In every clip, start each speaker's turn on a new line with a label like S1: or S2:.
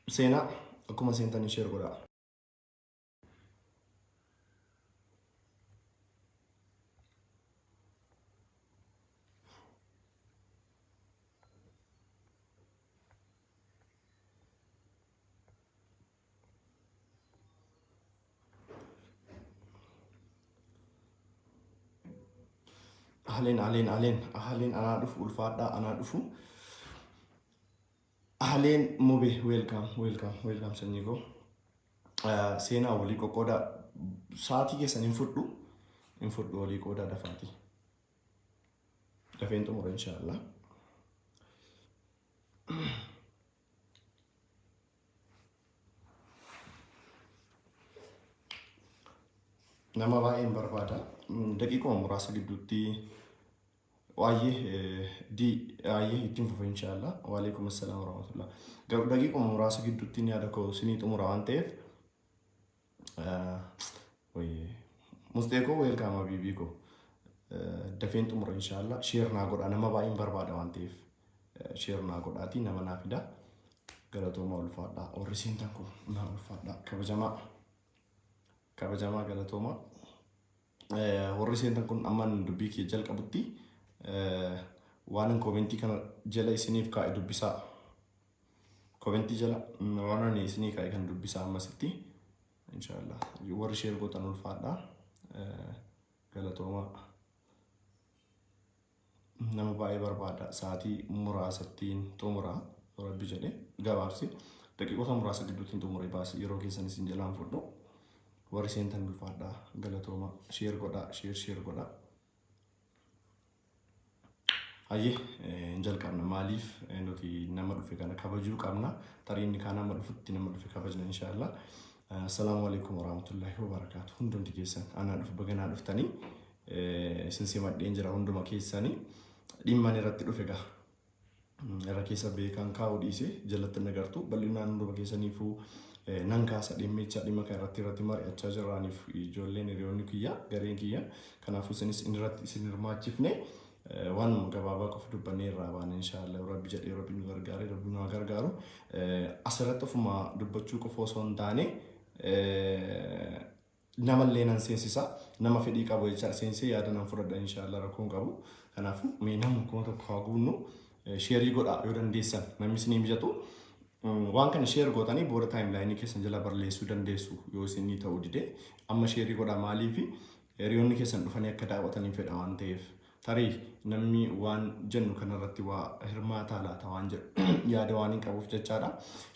S1: Sena, come senta ni cergola. Ahalin ana dufu ulfaadha ana dufu. Ahalin mobe welcome sanyiko. Sena wali kokoda saati kesan infudhu wali koda dafati. Dafentu mura inshallah. Nama baay'een barbaada. Daqiiquma muraasa gidduutti waa'ee ittiin fufa inshallah. Wa alaikum assalam wa rahmatullah. Garuu daqiiquma muraasa gidduutti ni yaada koo sinii xumura waan ta'eef musteekoo welcome habiibii koo. Dafeen xumura inshallah. Share naa godha nama baay'een barbaada waan ta'eef share naa godhaati nama naa fida. Galatooma ulfaadha. Warri seentan kun naa ulfaadha. Kabajamaa galatooma. Warri seentan kun amman dubbii kee jalqabutti waan komentii kana jala isiniif kaa'e dubbisaa. Komentii jala waan isinii kaa'e kan dubbisaa ammasitti inshallah. Warri share gootan ulfaadha. Galatooma. Nama baay'ee barbaada. Sa'aatii muraasattiin xumura rabbi jedhee gabaabsi. Daqiiqota muraasa gidduutiin xumuree baasii yeroo keessan isin jalaan fudhu. Warri seentan ulfaadha. Galatooma. Share godha. Hayyee jalqabna maaliif nuti nama dhufe kana kabajuu qabna. Tarii inni kaan nama dhufutti nama dhufe kabajna inshallah. Assalamu alaikum warahmatullahi wabarakatuh. Hundumti keessan ana dhufu baganaa dhuftanii isin simadheen jira hunduma keessanii dhimma irratti dhufe gaa. Irra keessa beekan kaa'uu dhiise jalatti nagartu bal'inaan hunduma keessaniifuu nan kaasa dhimmicha dhimma kan irratti mari'achaa jiraniif ijoolleen hiriyoonni kiyya gareen kiyya kanaafuu isinis irratti isin hirmaachifne waan gabaabaa qofa dubbannee irraa baana inshallah rabbi jedhee rabbi nu gargaare rabbi nu gargaaru asirratti ofuma dubbachuu qofa osoo hin taane namallee nan seensisa nama fedhii qabu jecha seensee yaada nan fudhadha inshallah rakkoon qabu kanaafuu mee namni kuma tokko haa guunnu sheerii godhaa yoo dandeessan namni isinii mijatu waan kana share gootanii booda timeline keessan jala barreessuu dandeessu yoo isinii ta'uu dide amma sheerii godhaa maaliif hiriyoonni keessan dhufanii akka daawwatanii fedha waan ta'eef tarii namni waan jennu kanarratti waa hirmaataa laata waan jedhu yaada waan hin qabuuf jechaadha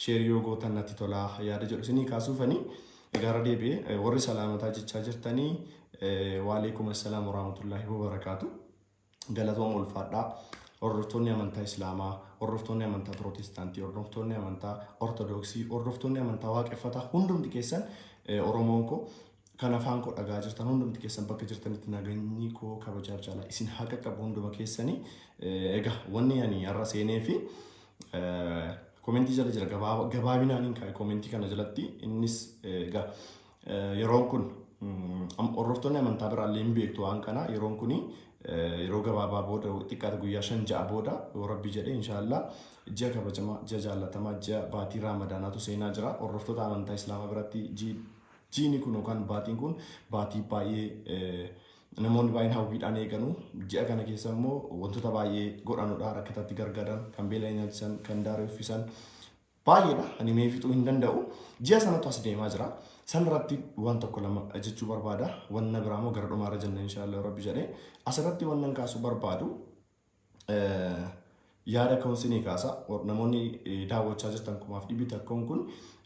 S1: sheerii yoo gootan natti tolaa yaada jedhu isinii kaasuufanii gara deebi'ee warri salaamataa jechaa jirtanii wa alaikum assalam wa rahmatullahi wa barakatuh. Galatooma ulfaadhaa. Hordoftoonni amantaa Islaamaa, hordoftoonni amantaa Pirotestaantii, hordoftoonni amantaa Ortodoksii, hordoftoonni amantaa Waaqeffataa hundumti keessan Oromoon koo kan afaan koo dhagaa jirtan hundumti keessan bakka jirtanitti nageenyi koo kabajaaf jaalala isin haqa qabu hunduma keessanii egaa wanni ani har'a seenee fi komentii jala jira gabaabinaan hin kaa'e komentii kana jalatti innis egaa yeroon kun hordoftoonni amantaa biraallee hin beektu waan kana yeroon kuni yeroo gabaabaa booda xiqqaata guyyaa 5-6 booda yoo rabbi jedhee inshallah ji'a kabajamaa ji'a jaallatamaa ji'a baatii raamadaanaatu seenaa jira hordoftoota amantaa islaamaa biratti jiini kun yookaan baatiin kun baatii baay'ee namoonni baay'een hawwiidhaan eeganu ji'a kana keessa immoo wantoota baay'ee godhanudha rakkatatti gargaaran kan beela nyaachisan kan daaree uffisan baay'eedha ani mee fixuu hin danda'u ji'a sanatu as deemaa jira sanirratti waan tokko lama jechuu barbaada wanna biraamoo gara dhumaarra jenna inshallah rabbi jedhee asirratti wannan kaasuu barbaadu yaada ka'umsinii kaasa namoonni daawwachaa jirtan kumaaf dhibbi takkoon kun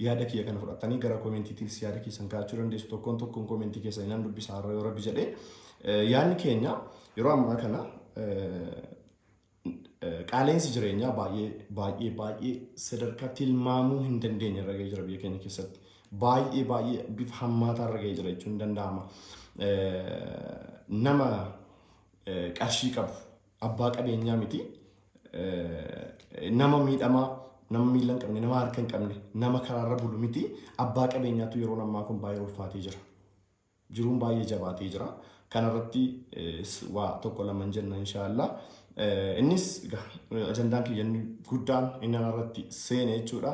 S1: yaada kiyya kana fudhatanii gara koomentiitiis yaada keessan kaa'achuu dandeessu tokkoon koomentii keessan nan dubbisaa irra yoo rabbi jedhee yaadni keenya yeroo ammaa kana qaaleensi jireenyaa baay'ee sadarkaa tilmaamuu hin dandeenye irra ga'ee jira biyya keenya keessatti baay'ee bifa hammaataa irra ga'ee jira jechuun danda'ama nama qarshii qabu abbaa qabeenyaa miti nama miidhamaa nama miila hin qabne nama harka hin qabne nama karaarra bulu miti abbaa qabeenyaatu yeroo ammaa kun baay'ee ulfaatee jira jiruun baay'ee jabaatee jira kanarratti waa tokko lama jenna inshallah innis ajandaan kiyya guddaan inni irratti seene jechuudha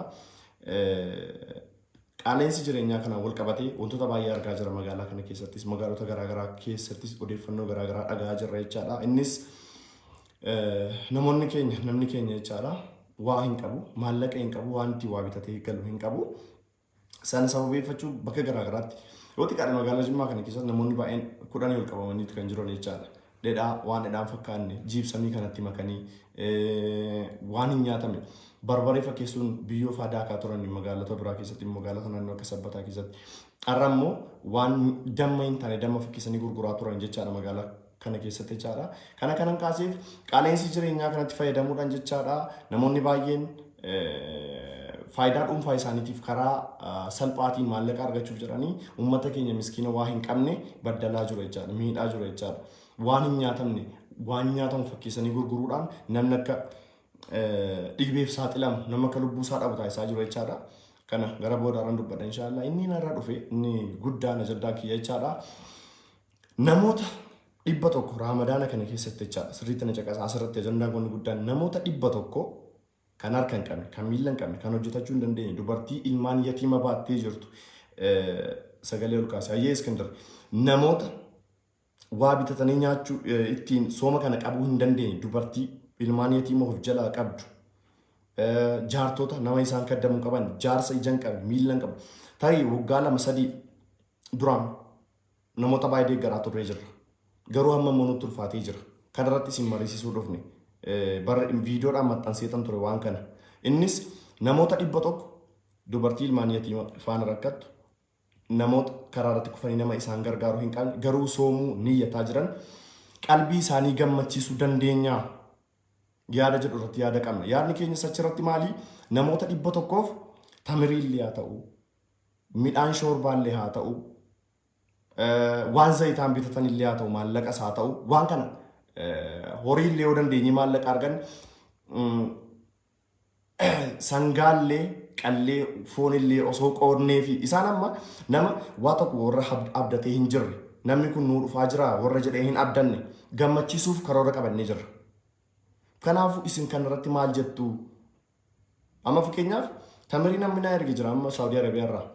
S1: qaaleensi jireenyaa kana wal qabatee wantoota baay'ee argaa jira magaalaa kana keessattis magaalota garaagaraa keessattis odeeffannoo garaagaraa dhagaa jirra jechaadha. Innis namoonni keenya namni keenya jechaadha waa hin qabu maallaqa hin qabu waan itti waa bitatee galu hin qabu. Sana sababeeffachuu bakka garaagaraatti yoo xiqqaadhe magaalaa Jimmaa kana keessatti namoonni baay'een 10 ol qabamanii kan jiran jechaadha. Dhedhaa waan dhedhaan fakkaanne jiibsamii kanatti makanii waan hin nyaatamne barbaree fakkeessuun biyyoo faadaa akka turan magaalota biraa keessatti magaalota naannoo akka Sabbataa keessatti har'a immoo waan damma hin taane damma fakkeessanii gurguraa turan jechaadha magaalaa kana keessatti jechaadha. Kana kanan kaaseef qaaleensi jireenyaa kanatti fayyadamuudhaan jechaadha namoonni baay'een faayidaa dhuunfaa isaaniitiif karaa salphaatiin maallaqa argachuuf jedhanii uummata keenya miskiina waa hin qabne baddalaa jiru jechaadha miidhaa jiru jechaadha. Waan hin nyaatamne waan nyaatamu fakkeessanii gurguruudhaan namni akka dhibeef saaxilamu nama akka lubbuu isaa dhabu taasisaa jiru jechaadha. Kana gara boodaaraan dubbadha inshaallah. Inni narraa dhufe inni guddaan ajandaa kiyya jechaadha. Namoota 100 raamadaana kana keessatti jechaadha sirriitti na caqasaa asirratti ajandaan kun guddaan namoota 100 kan harka hin qabne kan miila hin qabne kan hojjetachuu hin dandeenye dubartii ilmaan yatiima baattee jirtu sagalee ol kaasee Hayyee Iskandar namoota waa bitatanii nyaachuu ittiin sooma kana qabuu hin dandeenye dubartii ilmaan yatiima of jalaa qabdu jaartota nama isaan kaddamuu qaban jaarsa ija hin qabne miila hin qabne tarii waggaa 2-3 duraan namoota baay'ee deeggaraa turre jira garuu hamma nutti ulfaatee jira kanarratti isin mariisisuu dhufne barra viidiyoodhaan maxxanseetan ture waan kana innis namoota 100 dubartii ilmaan yatiima faana rakkattu namoota karaa irratti kufanii nama isaan gargaaru hin qabne garuu soomuu niyyataa jiran qalbii isaanii gammachiisuu dandeenya yaada jedhu irratti yaada qabna. Yaadni keenya achirratti maali? Namoota 100f tamiriillee haa ta'u midhaan shoorbaallee haa ta'u waan zayitaan bitatanillee haa ta'u maallaqas haa ta'u waan kana horiillee yoo dandeenye maallaqa argan sangaallee qallee foonillee osoo qoodnee fi isaan amma nama waa tokko warra abdatee hin jirre namni kun nuu dhufaa jira warra jedhee hin abdanne gammachiisuuf karoora qabannee jirra. Kanaafuu isin kanarratti maal jettu? Amma fakkeenyaaf tamirii namni naa erge jira amma Saudi Arabiyaa irraa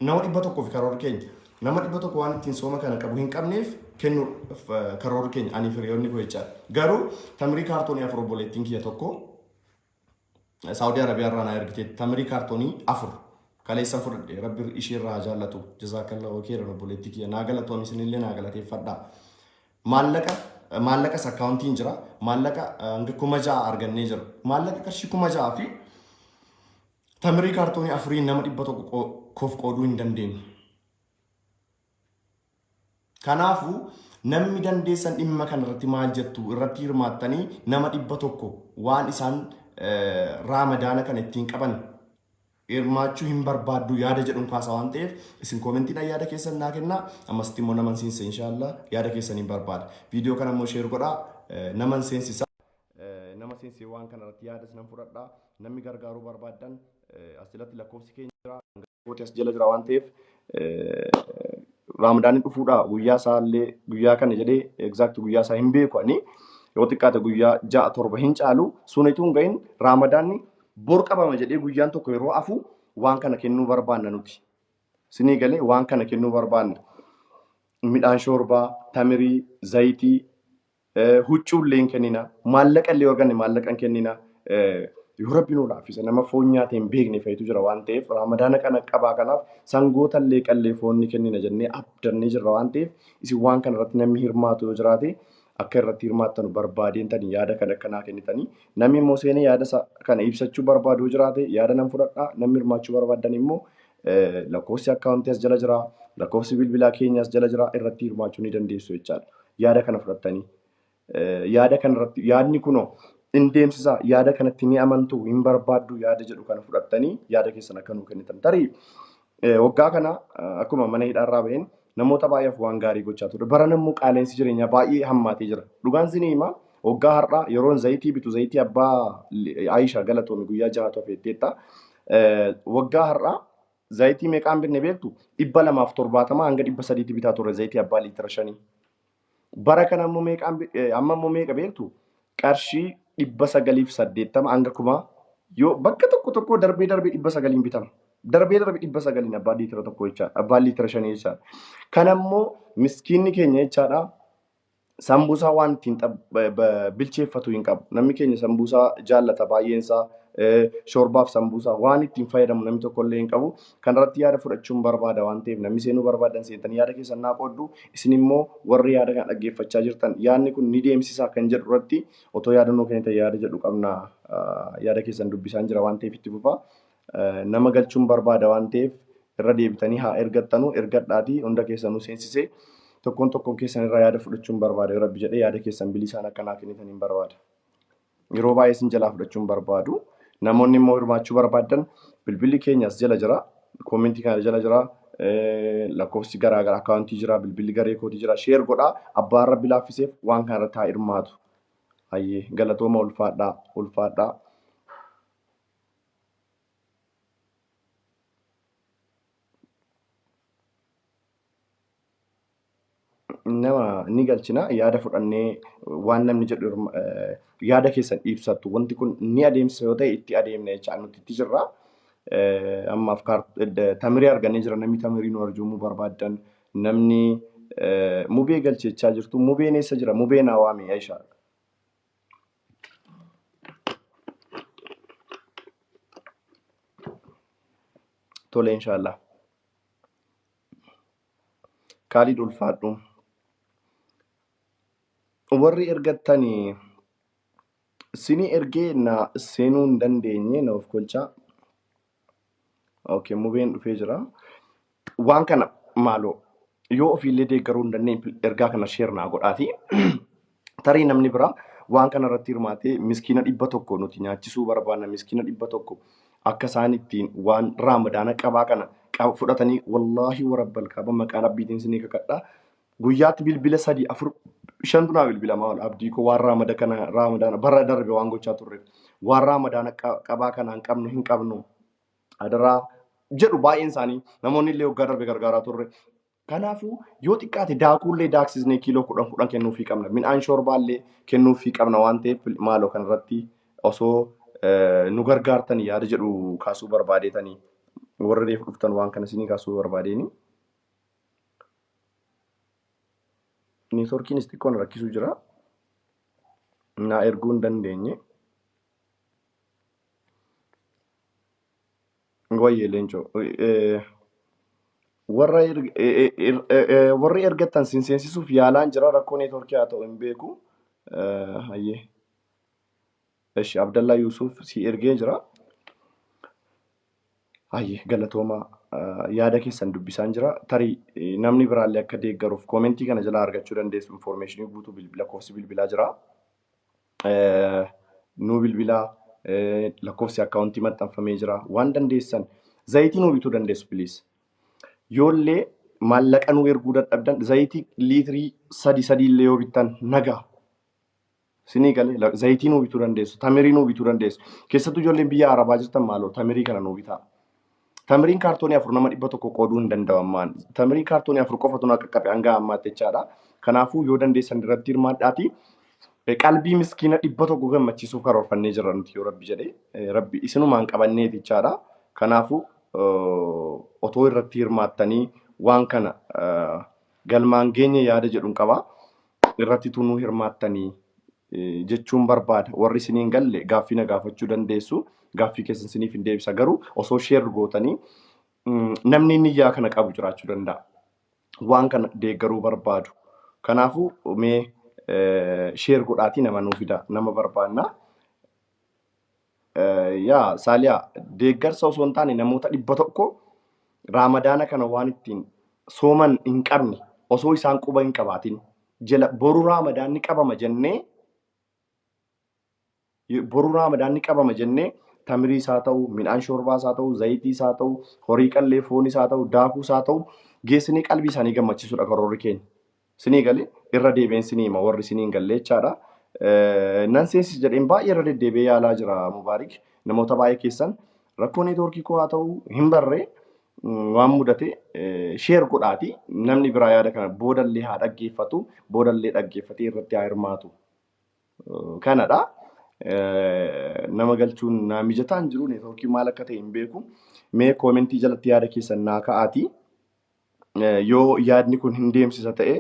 S1: nama 100 fi karoora keenya nama 100 waan ittiin sooma kana qabu hin qabneef kennu karoora keenya ani firiyoonni koo jechaadha. Garuu tamirii kaartoonii 4 obboleettiin kiyya tokko Saudi Arabiyaa irraa naa ergite tamirii kaartoonii 4 kaleessan fudhadhe rabbi ishee irraa jaallatu jazaakallahu khairan obboleettii kiyya naa galatoom isinillee naa galateeffadhaa. Maallaqa akkaawuntiin jira maallaqa hanga 6,000 argannee jira maallaqa qarshii 6,000 fi tamirii kaartoonii 4 nama 100 koof qooduu hin dandeenye. Kanaafuu namni dandeessan dhimma kanarratti maal jettu irratti hirmaattanii nama 100 waan isaan raamadaana kana ittiin qaban hirmaachuu hin barbaaddu yaada jedhuun kaasa waan ta'eef isin koomentiidhaan yaada keessan naa kennaa. Ammas immoo nama seensa inshaallah yaada keessan hin barbaada. Viidiyoo kana immoo sheer godhaa nama seensisa. Nama seensee waan kanarratti yaada sinan fudhadhaa. Namni gargaaruu barbaadan asirratti lakkoofsi keenya jira. Gooti as jala jira waan ta'eef raamadaanii dhufuudha guyyaa isaallee guyyaa kana jedhee exact guyyaa isaa hin beeku ani yoo xiqqaate guyyaa 6-7 hin caalu sunituun gahin raamadaanni bor qabama jedhee guyyaan tokko yeroo afu waan kana kennuu barbaanna nuti. Sinii galee waan kana kennuu barbaanna. Midhaan shoorbaa, tamirii, zayitii, huccuullee hin kennina. Maallaqa illee arganne maallaqa hin kennina. Yoo rabbi nuu laaffisa nama foon nyaatee hin beekne fa'itu jira waan ta'eef raamadaana kana qabaa kanaaf sangoota illee qallee foon ni kennina jennee abdannee jirra waan ta'eef isin waan kana irratti namni hirmaatu yoo jiraate akka irratti hirmaattanu barbaadeen tanii yaada kana akkanaa kennitanii namni immoo seenee yaada kana ibsachuu barbaadu yoo jiraate yaada nan fudhadhaa namni hirmaachuu barbaadan immoo lakkoofsi akkaawuntii as jala jira lakkoofsi bilbilaa keenya as jala jira irratti hirmaachuu ni dandeessu jechaadha. Yaada kana fudhattanii yaada kanarratti yaadni kunoo in deemsisa yaada kanatti ni amantu hin barbaaddu yaada jedhu kana fudhattanii yaada keessan akka nuu kennitan. Tarii waggaa kana akkuma mana hidhaarraa baheen namoota baay'eef waan gaarii gochaa ture. Bara nammoo qaaleensi jireenyaa baay'ee hammaatee jira. Dhugaan isin hima waggaa har'aa yeroon zayitii bitu zayitii abbaa Aisha galatoomi guyyaa 6 hafeetteetta. Waggaa har'aa zayitii meeqaan bitne beektu 270 hanga 300 bitaa ture zayitii abbaa liitira 5. Bara kana ammoo meeqa beektu qarshii 980 hanga 1,000 Yoo bakka tokko darbee 900 bitama. Darbee 900 abbaa liitira tokko jechaadha. Abbaa liitira 5 jechaadha. Kanammoo miskiinni keenya jechaadha. Sambuusaa waan ittiin bilcheeffatu hin qabu. Namni keenya sambuusaa jaallata baay'eensaa. Shoorbaaf sambuusaa waan ittiin fayyadamu namni tokkollee hin qabu. Kanarratti yaada fudhachuun barbaada waan ta'eef namni seenuu barbaadan seentanii yaada keessan naa qooddu. Isin immoo warri yaada kana dhaggeeffachaa jirtan yaadni kun ni deemsisaa kan jedhu irratti otoo yaadannoo kennitan yaada jedhu qabna. Yaada keessan dubbisaan jira waan ta'eef itti fufaa. Nama galchuun barbaada waan ta'eef irra deebitanii haa ergattanuu ergadhaatii hunda keessanuu seensisee tokkoon keessan irraa yaada fudhachuun barbaada. Yoo Rabbi jedhee yaada keessan bilisaan akkanaa kennitan hin barbaada. Yeroo baay'ee isin jalaa fudhachuun barbaadu. Namoonni immoo hirmaachuu barbaadan bilbilli keenyas jala jira. Koomentii kana jala jira. Lakkoofsi garaagaraa akkaawuntii jira. Bilbilli garee kootii jira. Sheer godhaa. Abbaan Rabbi laaffiseef waan kanarratti haa hirmaatu. Hayyee galatooma ulfaadhaa. Nama ni galchina yaada fudhannee waan namni jedhu yaada keessan ibsattu wanti kun ni adeemsisa yoo ta'e itti adeemna jechaa nuti itti jirra. Ammaaf tamirii argannee jira namni tamirii nu arjoomuu barbaadan namni mubee galchechaa jirtu mubeen eessa jira mubeen hawaame Aishaa. Tole inshallah. Kaalid ulfaadhu. Warri ergattanii sinii ergee na seenuu hin dandeenye na of kolchaa. Okay, mubeen dhufee jira. Waan kana maaloo yoo ofiillee deeggaruu hin dandeenye ergaa kana sheer naa godhaati. Tarii namni biraa waan kana irratti hirmaatee miskiina 100 nuti nyaachisuu barbaanna miskiina 100 akka isaan ittiin waan raamadaana qabaa kana fudhatanii wallaahi warabbal kaaba maqaa rabbiitiin sinii kakadhaa. Guyyaatti bilbila 3 4 5 naa bilbila maal abdii koo waan raamadaana bara darbe waan gochaa turre waan raamadaana qabaa kana hin qabnu adaraa jedhu baay'een isaanii namoonni illee waggaa darbe gargaaraa turre. Kanaafuu yoo xiqqaate daakuullee daaksisnee kiiloo 10 kennuufii qabna. Midhaan shoorbaallee kennuufii qabna waan ta'eef maaloo kanarratti osoo nu gargaartan yaada jedhu kaasuu barbaadeetanii warra reef dhuftan waan kana isinii kaasuu barbaadeeni. Neetworkiinis xiqqoon rakkisuu jira. Naa erguu hin dandeenye. Wayyee leencoo. Warri ergattan seensisuuf yaalaan jira rakkoo neetworkii haa ta'u hin beeku. Hayyee. Eshi Abdallaa Yuusuf si ergee jira. Hayyee galatoomaa yaada keessan dubbisaan jira. Tarii namni biraallee akka deeggaruuf koomentii kana jalaa argachuu dandeessu infoormeeshinii guutuu lakkoofsi bilbilaa jira. Nuu bilbilaa lakkoofsi akkaawuntii maxxanfamee jira. Waan dandeessan zayitii nuu bituu dandeessu biliis. Yoollee maallaqa nuu erguu dadhabdan zayitii liitirii 3 illee yoo bittan nagaa. Sinii galee zayitii nuu bituu dandeessu. Tamirii nuu bituu dandeessu. Keessattuu ijoolleen biyya Arabaa jirtan maaloo tamirii kana nuu bitaa. Tamiriin kaartoonii 4 nama 100 qooduu hin danda'amaan. Tamirii kaartoonii 4 qofatu na qaqqabe hanga ammaatti jechaadha. Kanaafuu yoo dandeessan irratti hirmaadhaati. Qalbii miskiina 100 gammachiisuuf karoorfannee jirra nuti yoo Rabbi jedhee. Rabbi isinumaan qabanneeti jechaadha. Kanaafuu otoo irratti hirmaattanii waan kana galmaan geenye yaada jedhuun qaba. Irratti tunuu hirmaattanii jechuun barbaada. Warri isiniin galle gaaffii na gaafachuu dandeessu. Gaaffii keessan isiniif hin deebisa garuu osoo sheer gootanii namni niyyaa kana qabu jiraachuu danda'a. Waan kana deeggaruu barbaadu. Kanaafuu mee sheer godhaatii nama nuu fida nama barbaanna. Yaa Saaliyaa deeggarsa osoo hin taane namoota 100 raamadaana kana waan ittiin sooman hin qabne osoo isaan quba hin qabaatin jala boru raamadaanni qabama jennee tamiriis haa ta'u midhaan shoorbaas haa ta'u zayitiis haa ta'u horii qallee foonis haa ta'u daakuus haa ta'u geessinii qalbii isaanii gammachiisuudha karoorri keenya. Sinii galee irra deebiin sinii hima warri siniin gallee jechaadha. Nan seensis jedheen baay'ee irra deddeebi'ee yaalaa jira Mubaarik. Namoota baay'ee keessan rakkoo neetworkii koo haa ta'u hin barree waan mudate sheer godhaati namni biraa yaada kana boodallee haa dhaggeeffatu boodallee dhaggeeffatee irratti haa hirmaatu. Kanadha. nama galchuun naa mijataa hin jiru neetwoorkii maal akka ta'e hin beeku. Mee koomentii jalatti yaada keessan naa ka'aatii. Yoo yaadni kun hin deemsisa ta'e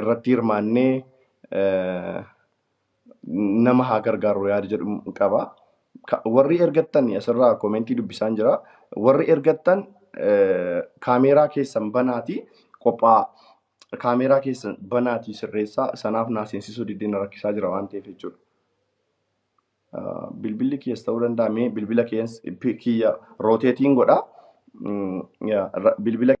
S1: irratti hirmaannee nama haa gargaaru yaada jedhu qaba. Warri ergattan asirraa koomentii dubbisaan jira. Warri ergattan kaameeraa keessan banaatii qophaa kaameeraa keessan banaatii sirreessaa sanaaf naa seensisuu diddeen rakkisaa jira waan ta'eef jechuudha. Bilbilli keessa ta'uu danda'a mee bilbila kiyya rooteetiin godha. Bilbila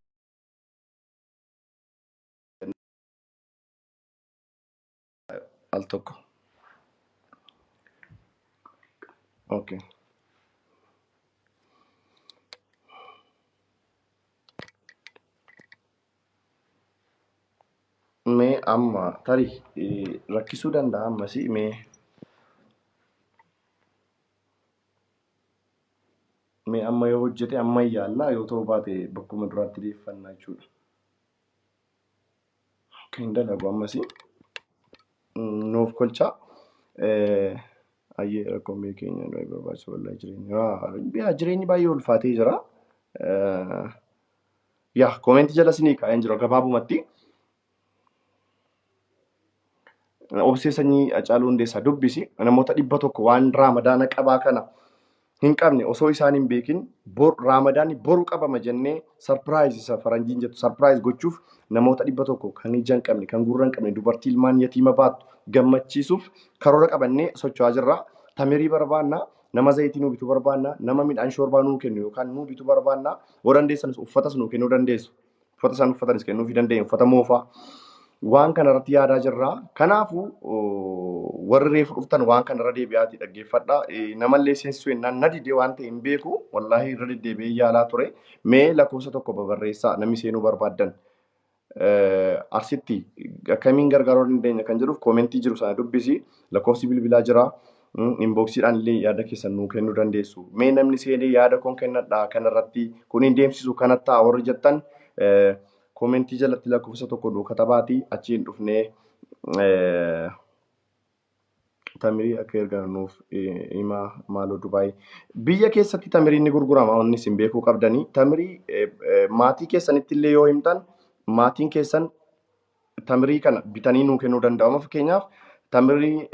S1: al tokko. Okay. Mee amma tarii rakkisuu danda'a ammasii mee amma yoo hojjete amma yaallaa yoo ta'u baate bakkuma duraatti deeffannaa jechuudha. Kan dalagu ammasii nuuf kolchaa. Ayyee rakkoomee keenya barbaachisu wallaahi jireenya. Jireenyi baay'ee ulfaatee jira. Koomentii jala sinii kaa'een jira gabaabumatti. Obsee sanyii Hacaaluu Hundeessaa dubbisi. Namoota 100 waan raamadaana qabaa kana hin qabne osoo isaan hin beekin raamadaanni boru qabama jennee sarpiraayiz isa faranjiin jettu sarpiraayiz gochuuf namoota 100 kan ija hin qabne kan gurra hin qabne dubartii ilmaan yatiima baattu gammachiisuuf karoora qabannee socho'aa jirra. Tamirii barbaannaa, nama zayitii nuu bituu barbaannaa, nama midhaan shoorbaa nuu kennu yookaan nuu bituu barbaannaa. Yoo dandeessanis uffatas nuu kennuu dandeessu. Uffata isaan uffatanis kennuufii dandeenya. Uffata moofaa. Waan kanarratti yaadaa jirra. Kanaafuu warri reefu dhuftan waan kanarra deebi'aatii dhaggeeffadha. Namallee seensisuu jennaan na didee waan ta'e hin beeku. Wallaahi irra deddeebi'ee yaalaa ture. Mee lakkoofsa tokko babarreessaa namni seenuu barbaaddan. Arsitti akkamiin gargaaruu dandeenya kan jedhuuf koomentii jiru sana dubbisi. Lakkoofsi bilbilaa jira. Inboksiidhaan illee yaada keessan nuu kennuu dandeessu. Mee namni seenee yaada koon kennadhaa kanarratti kun hin deemsisu kanatti warri jettan koomentii jalatti lakkoofsa tokko nuu katabaatii achiin dhufnee tamirii akka erganuuf himaa maaloo Dubaayii. Biyya keessatti tamiriin ni gurgurama wanni isin beekuu qabdanii. Tamirii maatii keessanitti illee yoo himtan maatiin keessan tamirii kana bitanii nuu kennuu danda'u. Fakkeenyaaf tamirii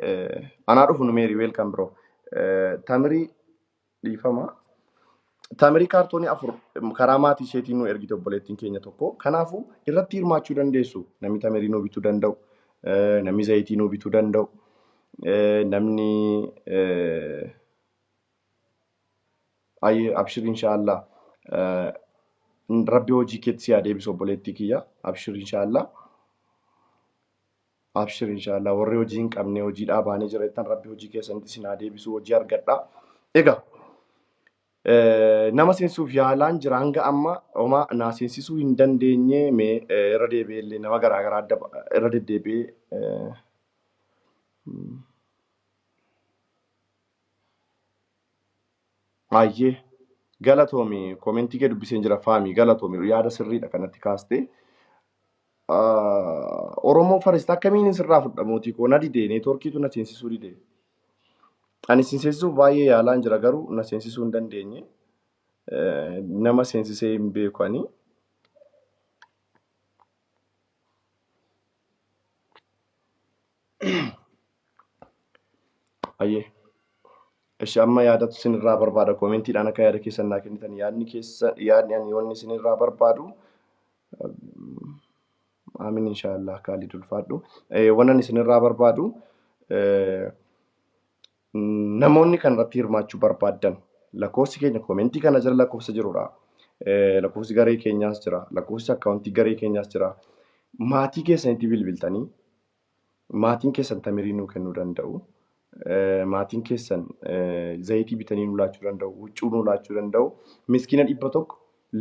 S1: anaa dhufu numeerii weelkan biroo. Tamirii dhiifama. Tamirii kaartoonii 4 karaa maatii isheetiin nuu ergite obboleettiin keenya tokko. Kanaafuu irratti hirmaachuu dandeessu. Namni tamirii nuu bituu danda'u. Namni zayitii nuu bituu danda'u. Namni abshir inshaallah. Rabbi hojii keetti si haa deebisu obboleettii kiyya. Abshir inshaallah. Abshir inshaallah. Warri hojii hin qabne hojiidhaa baanee jireettan Rabbi hojii keessanitti si haa deebisu hojii argadhaa. Egaa nama seensisuuf yaalaan jira hanga amma homaa naa seensisuu hin dandeenye mee irra deebi'ee illee nama garaagaraa irra deddeebi'ee Ayyee galatoomi koomentii kee dubbiseen jira faamii galatoomi yaada sirriidha kanatti kaastee. Oromoo Farista akkamiin sirraa fudhamuutii koo na didee neetwoorkiitu na seensisuu didee. Ani seensisuuf baay'ee yaalaan jira garuu na seensisuu hin dandeenye. Nama seensisee hin beeku ani. Ayyee. Ishi amma yaadatu isinirraa barbaada koomentiidhaan akka yaada keessan naa kennitan yaadni ani wanni isinirraa barbaadu aamin inshaallah kaalid ulfaadhu wannan isinirraa barbaadu namoonni kanarratti hirmaachuu barbaadan lakkoofsi keenya koomentii kana jala lakkoofsa jirudha. Lakkoofsi garee keenyaas jira. Lakkoofsi akkaawuntii garee keenyaas jira. Maatii keessanitti bilbiltanii maatiin keessan tamirii nuu kennuu danda'u. Maatiin keessan zayitii bitanii nuu laachuu danda'u. Huccuu nuu laachuu danda'u. Miskiina 100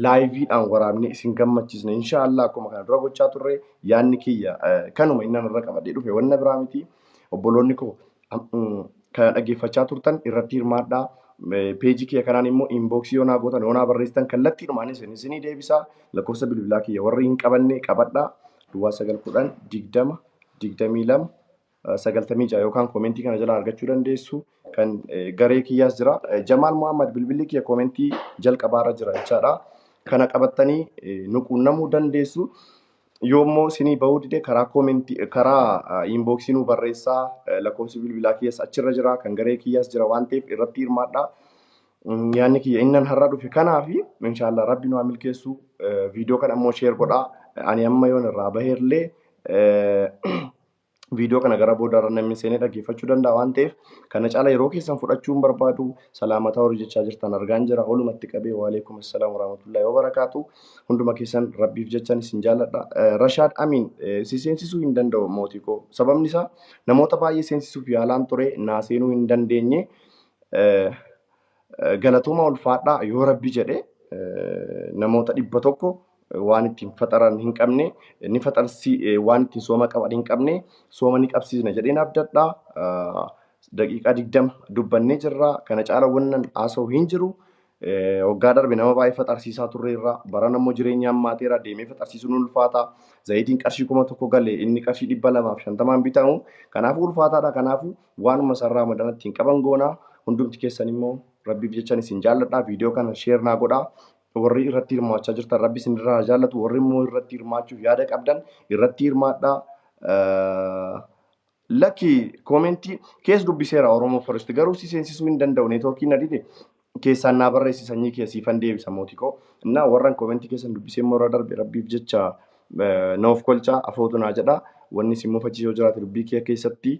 S1: laayiviidhaan waraabnee isin gammachiisna. Inshaallah akkuma kana dura gochaa turre yaadni kiyya kanuma inni irra qabadhee dhufe wanna biraa miti. Obboloonni koo kan dhaggeeffachaa turtan irratti hirmaadhaa. Peejii kiyya kanaan immoo inboksii yoonaa gootan yoonaa barreessitan kallattiidhumaan isinii deebisaa. Lakkoofsa bilbilaa kiyya warri hin qabanne qabadhaa. 910 20 22 96 yookaan koomentii kana jala argachuu dandeessu. Kan garee kiyyaas jira. Jamaal Muhammad bilbilli kiyya koomentii jalqabaarra jira jechaadha. Kana qabattanii nu quunnamuu dandeessu. Yoommoo isinii bahuu dide karaa koomentii karaa inboksii nu barreessaa lakkoofsi bilbilaa kiyyaas achirra jira kan garee kiyyaas jira waan ta'eef irratti hirmaadhaa. Yaanni kiyya innan har'a dhufe kanaafi inshaallah rabbi nu haa milkeessu. Viidiyoo kana immoo sheer godhaa. Ani amma yoon irraa baheerlee viidiyoo kana gara boodarra namni seenee dhaggeeffachuu danda'a waan ta'eef kana caala yeroo keessan fudhachuun barbaadu salaamataa horii jechaa jirtan argaan jira. Olumatti qabee waalaikum assalaam warahmatullahi wabarakaatu. Hunduma keessan rabbiif jechan isin jaalladha. Rashaad Amiin si seensisuu hin danda'u mootii koo. Sababni isaa namoota baay'ee seensisuuf yaalaan ture naa seenuu hin dandeenye. Galatuma ulfaadhaa yoo rabbi jedhe namoota 100 waan ittiin faxaran hin qabne ni faxarsi waan ittiin sooma qaban hin qabne sooma ni qabsiisna jedheen abdadhaa. Daqiiqaa 20 dubbannee jirra. Kana caala wannan haasa'u hin jiru. Waggaa darbe nama baay'ee faxarsiisaa turreerra. Baran ammoo jireenyaan maateera deemee faxarsiisuun ulfaata. Zayitiin qarshii 1000 galee inni qarshii 250 bitamu. Kanaafuu ulfaataadha. Kanaafuu waanuma sarraa madanatti hin qaban goona. Hundumti keessan immoo rabbiif jechan isin jaalladhaa. Viidiyoo kana sheer naa godhaa. Warri irratti hirmaachaa jirtan rabbi isin irraa jaallatu. Warri immoo irratti hirmaachuuf yaada qabdan irratti hirmaadhaa. Lakki koomentii keessa dubbiseera Oromoo Forest garuu si seensisuu hin danda'u. Neetwoorkiin na dide keessaan naa barreessi sanyii keessan deebisa mootii koo. Innaa warran koomentii keessan dubbisee immoo darbe rabbiif jecha noof kolchaa afootu naa jedha. Wanni isin mufachiisoo jiraate dubbii kee keessatti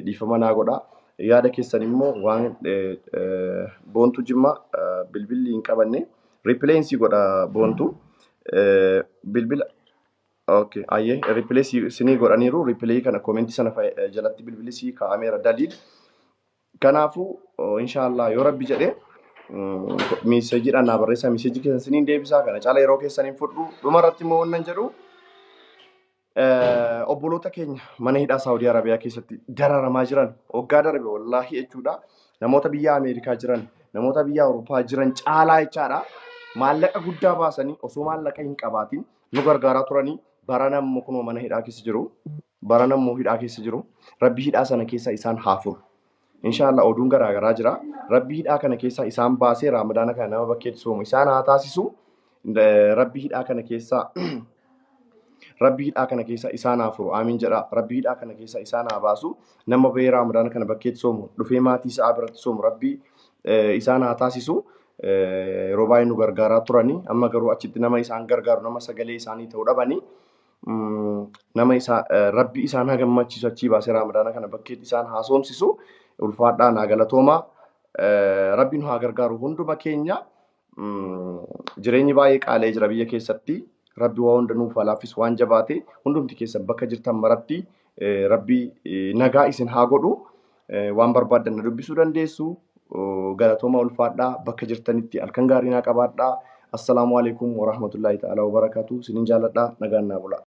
S1: dhiifama naa godhaa. Yaada keessan immoo waan boontu jimma bilbilli hin qabanne. Replacing godha boontu bilbila okay aye replace sini godhaniiru replay kana comment sana jalatti bilbilli si kaa'ameera dalil kanaafu inshallah yoo rabbi jedhe message dhaan na barreessa message keessan siniin deebisaa kana caala yeroo keessaniin fudhu dhumarratti immoo wannan jedhu obboloota keenya mana hidhaa Saudi Arabiyaa keessatti dararamaa jiran waggaa darbe wallahi jechuudha. Namoota biyya Ameerikaa jiran namoota biyya Awurooppaa jiran caalaa jechaadha. Maallaqa guddaa baasanii osoo maallaqa hin qabaatin nu gargaaraa turanii barana immoo kunoo mana hidhaa keessa jiru. Barana immoo hidhaa keessa jiru. Rabbi hidhaa sana keessa isaan haa furu. Inshallah oduun garaagaraa jira. Rabbi hidhaa kana keessa isaan baasee Raamadaana kana nama bakkeetti soomu isaan haa taasisu. Rabbi hidhaa kana keessa Rabbi hidhaa kana keessa isaan haa furu. Amiin jedha. Rabbi hidhaa kana keessa isaan haa baasu. Nama bahee Raamadaana kana bakkeetti soomu dhufee maatii isaa biratti soomu Rabbi isaan haa taasisu. Yeroo baay'ee nu gargaaraa turanii amma garuu achitti nama isaan gargaaru nama sagalee isaanii ta'uu dhabanii nama isaa rabbi isaan haa gammachiisu achii baasee Raamadaana kana bakkeetti isaan haa soomsisu ulfaadhaa naa galatoomaa rabbi nu haa gargaaru hunduma keenya jireenyi baay'ee qaala'ee jira biyya keessatti rabbi waa hunda nuuf laafis waan jabaate hundumti keessa bakka jirtan maratti rabbi nagaa isin haa godhu waan barbaadan na dubbisuu dandeessu. Galatoma ulfaadhaa bakka jirtanitti halkan gaarii naa qabaadhaa. Assalaamu alaikum warahmatullahi ta'ala wabarakatuh. Sinin jaalladhaa nagaan naa bulaa.